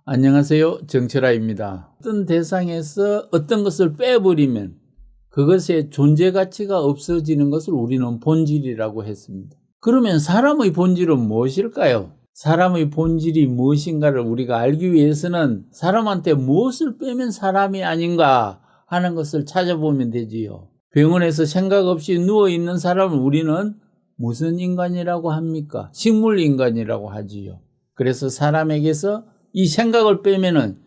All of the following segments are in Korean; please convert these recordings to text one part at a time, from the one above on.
안녕하세요. 정철아입니다. 어떤 대상에서 어떤 것을 빼버리면 그것의 존재 가치가 없어지는 것을 우리는 본질이라고 했습니다. 그러면 사람의 본질은 무엇일까요? 사람의 본질이 무엇인가를 우리가 알기 위해서는 사람한테 무엇을 빼면 사람이 아닌가 하는 것을 찾아보면 되지요. 병원에서 생각 없이 누워있는 사람을 우리는 무슨 인간이라고 합니까? 식물인간이라고 하지요. 그래서 사람에게서 이 생각을 빼면은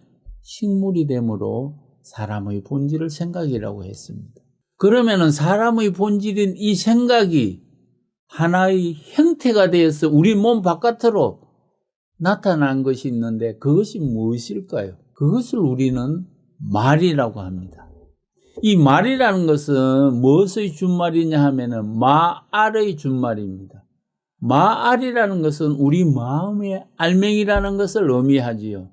식물이 되므로 사람의 본질을 생각이라고 했습니다. 그러면은 사람의 본질인 이 생각이 하나의 형태가 되어서 우리 몸 바깥으로 나타난 것이 있는데 그것이 무엇일까요? 그것을 우리는 말이라고 합니다. 이 말이라는 것은 무엇의 준말이냐 하면은 마알의 준말입니다. 마알이라는 것은 우리 마음의 알맹이라는 것을 의미하지요.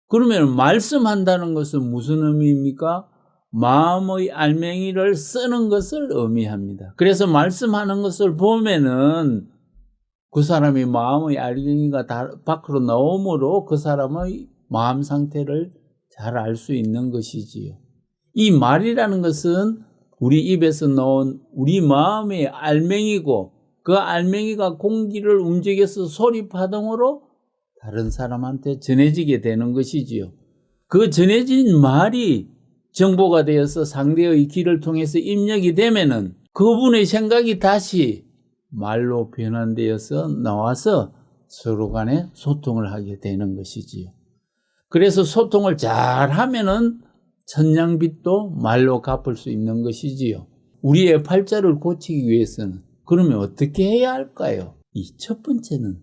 그러면 말씀한다는 것은 무슨 의미입니까? 마음의 알맹이를 쓰는 것을 의미합니다. 그래서 말씀하는 것을 보면은 그 사람의 마음의 알맹이가 밖으로 나오므로 그 사람의 마음 상태를 잘 알 수 있는 것이지요. 이 말이라는 것은 우리 입에서 나온 우리 마음의 알맹이고 그 알맹이가 공기를 움직여서 소리 파동으로 다른 사람한테 전해지게 되는 것이지요. 그 전해진 말이 정보가 되어서 상대의 귀를 통해서 입력이 되면은 그분의 생각이 다시 말로 변환되어서 나와서 서로 간에 소통을 하게 되는 것이지요. 그래서 소통을 잘 하면은 천냥빚도 말로 갚을 수 있는 것이지요. 우리의 팔자를 고치기 위해서는 그러면 어떻게 해야 할까요? 이 첫 번째는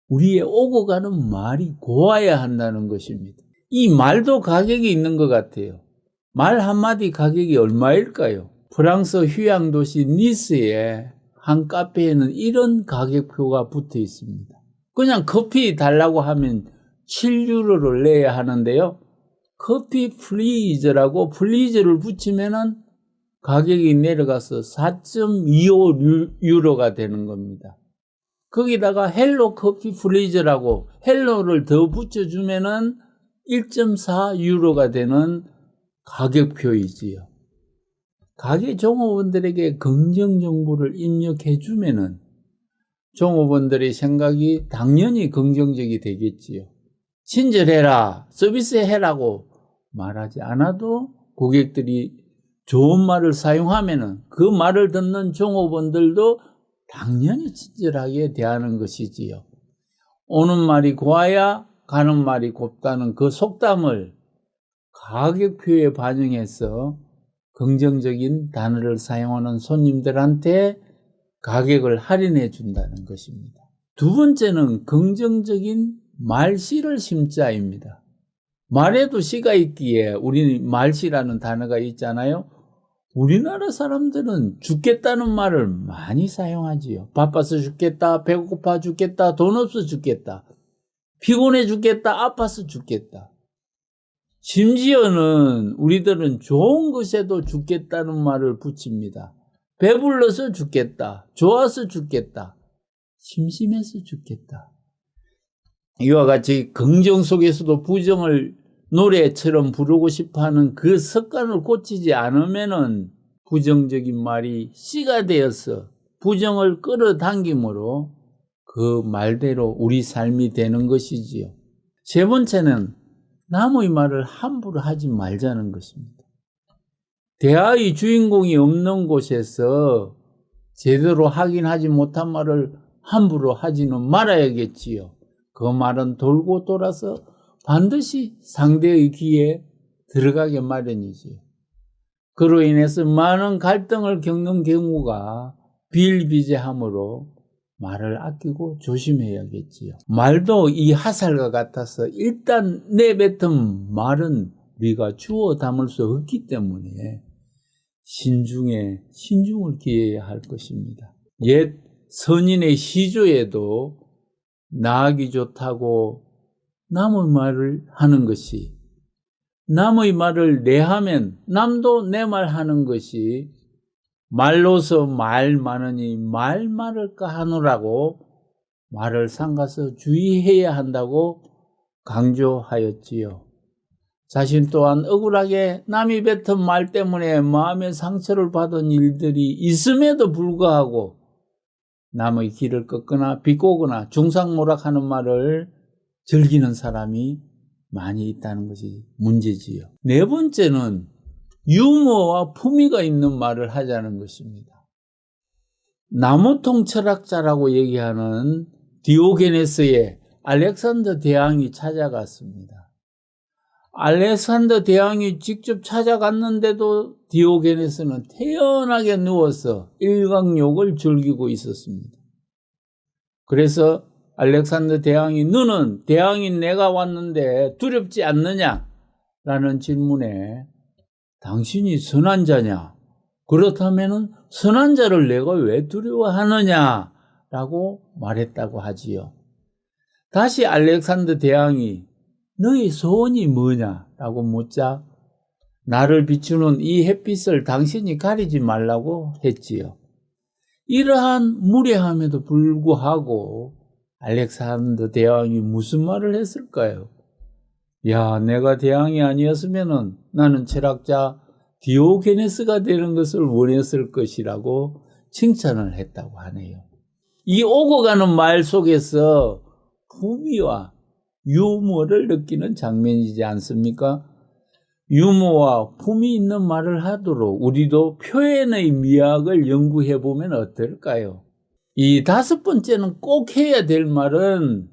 우리의 오고 가는 말이 고와야 한다는 것입니다. 이 말도 가격이 있는 것 같아요. 말 한마디 가격이 얼마일까요? 프랑스 휴양 도시 니스의 한 카페에는 이런 가격표가 붙어 있습니다. 그냥 커피 달라고 하면 7유로를 내야 하는데요. 커피 플리즈라고 플리즈를 붙이면은 가격이 내려가서 4.25유로가 되는 겁니다. 거기다가 헬로 커피 플리즈라고 헬로를 더 붙여주면은 1.4유로가 되는 가격표이지요. 가게 종업원들에게 긍정 정보를 입력해 주면은 종업원들의 생각이 당연히 긍정적이 되겠지요. 친절해라, 서비스해라고 말하지 않아도 고객들이 좋은 말을 사용하면은 그 말을 듣는 종업원들도 당연히 친절하게 대하는 것이지요. 오는 말이 고와야 가는 말이 곱다는 그 속담을 가격표에 반영해서 긍정적인 단어를 사용하는 손님들한테 가격을 할인해 준다는 것입니다. 두 번째는 긍정적인 말씨를 심자입니다. 말에도 씨가 있기에 우리는 말씨라는 단어가 있잖아요. 우리나라 사람들은 죽겠다는 말을 많이 사용하지요. 바빠서 죽겠다, 배고파 죽겠다, 돈 없어 죽겠다, 피곤해 죽겠다, 아파서 죽겠다. 심지어는 우리들은 좋은 것에도 죽겠다는 말을 붙입니다. 배불러서 죽겠다, 좋아서 죽겠다, 심심해서 죽겠다. 이와 같이 긍정 속에서도 부정을 노래처럼 부르고 싶어하는 그 습관을 고치지 않으면은 부정적인 말이 씨가 되어서 부정을 끌어당김으로 그 말대로 우리 삶이 되는 것이지요. 세 번째는 남의 말을 함부로 하지 말자는 것입니다. 대화의 주인공이 없는 곳에서 제대로 확인하지 못한 말을 함부로 하지는 말아야겠지요. 그 말은 돌고 돌아서 반드시 상대의 귀에 들어가게 마련이지요. 그로 인해서 많은 갈등을 겪는 경우가 비일비재하므로 말을 아끼고 조심해야겠지요. 말도 이 화살과 같아서 일단 내뱉은 말은 우리가 주워 담을 수 없기 때문에 신중을 기해야 할 것입니다. 옛 선인의 시조에도 나아기 좋다고 남의 말을 하는 것이, 남의 말을 내하면 남도 내 말 하는 것이 말로서 말 많으니 말 많을까 하노라고 말을 삼가서 주의해야 한다고 강조하였지요. 자신 또한 억울하게 남이 뱉은 말 때문에 마음의 상처를 받은 일들이 있음에도 불구하고 남의 길을 꺾거나 비꼬거나 중상모략하는 말을 즐기는 사람이 많이 있다는 것이 문제지요. 네 번째는 유머와 품위가 있는 말을 하자는 것입니다. 나무통 철학자라고 얘기하는 디오게네스의 알렉산더 대왕이 찾아갔습니다. 알렉산더 대왕이 직접 찾아갔는데도 디오게네스는 태연하게 누워서 일광욕을 즐기고 있었습니다. 그래서 알렉산더 대왕이 너는 대왕인 내가 왔는데 두렵지 않느냐? 라는 질문에 당신이 선한 자냐? 그렇다면 선한 자를 내가 왜 두려워하느냐? 라고 말했다고 하지요. 다시 알렉산더 대왕이 너의 소원이 뭐냐? 라고 묻자 나를 비추는 이 햇빛을 당신이 가리지 말라고 했지요. 이러한 무례함에도 불구하고 알렉산더 대왕이 무슨 말을 했을까요? 야, 내가 대왕이 아니었으면 나는 철학자 디오게네스가 되는 것을 원했을 것이라고 칭찬을 했다고 하네요. 이 오고 가는 말 속에서 품위와 유머를 느끼는 장면이지 않습니까? 유머와 품위 있는 말을 하도록 우리도 표현의 미학을 연구해 보면 어떨까요? 이 다섯 번째는 꼭 해야 될 말은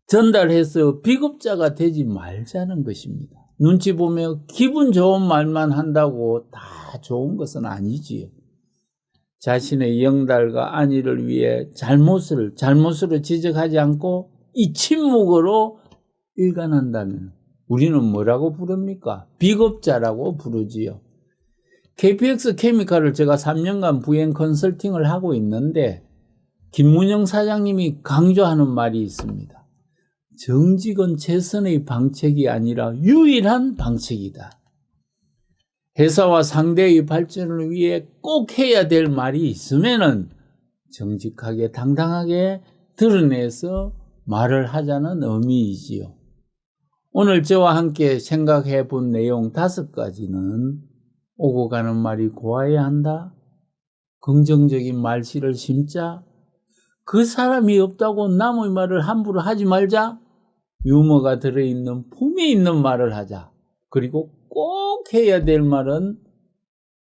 전달해서 비겁자가 되지 말자는 것입니다. 눈치 보며 기분 좋은 말만 한다고 다 좋은 것은 아니지요. 자신의 영달과 안위를 위해 잘못으로 지적하지 않고 이 침묵으로 일관한다면 우리는 뭐라고 부릅니까? 비겁자라고 부르지요. KPX 케미칼을 제가 3년간 부행 컨설팅을 하고 있는데 김문영 사장님이 강조하는 말이 있습니다. 정직은 최선의 방책이 아니라 유일한 방책이다. 회사와 상대의 발전을 위해 꼭 해야 될 말이 있으면은 정직하게 당당하게 드러내서 말을 하자는 의미이지요. 오늘 저와 함께 생각해 본 내용 5가지는 오고 가는 말이 고와야 한다. 긍정적인 말씨를 심자. 그 사람이 없다고 남의 말을 함부로 하지 말자. 유머가 들어있는 품이 있는 말을 하자. 그리고 꼭 해야 될 말은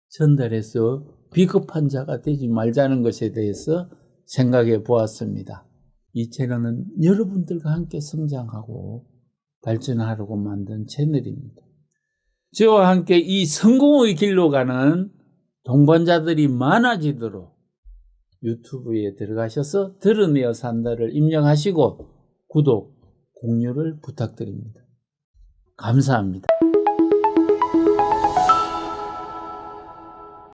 전달해서 비겁한 자가 되지 말자는 것에 대해서 생각해 보았습니다. 이 채널은 여러분들과 함께 성장하고 발전하려고 만든 채널입니다. 저와 함께 이 성공의 길로 가는 동반자들이 많아지도록 유튜브에 들어가셔서 드러내어 산다를 입력하시고 구독, 공유를 부탁드립니다. 감사합니다.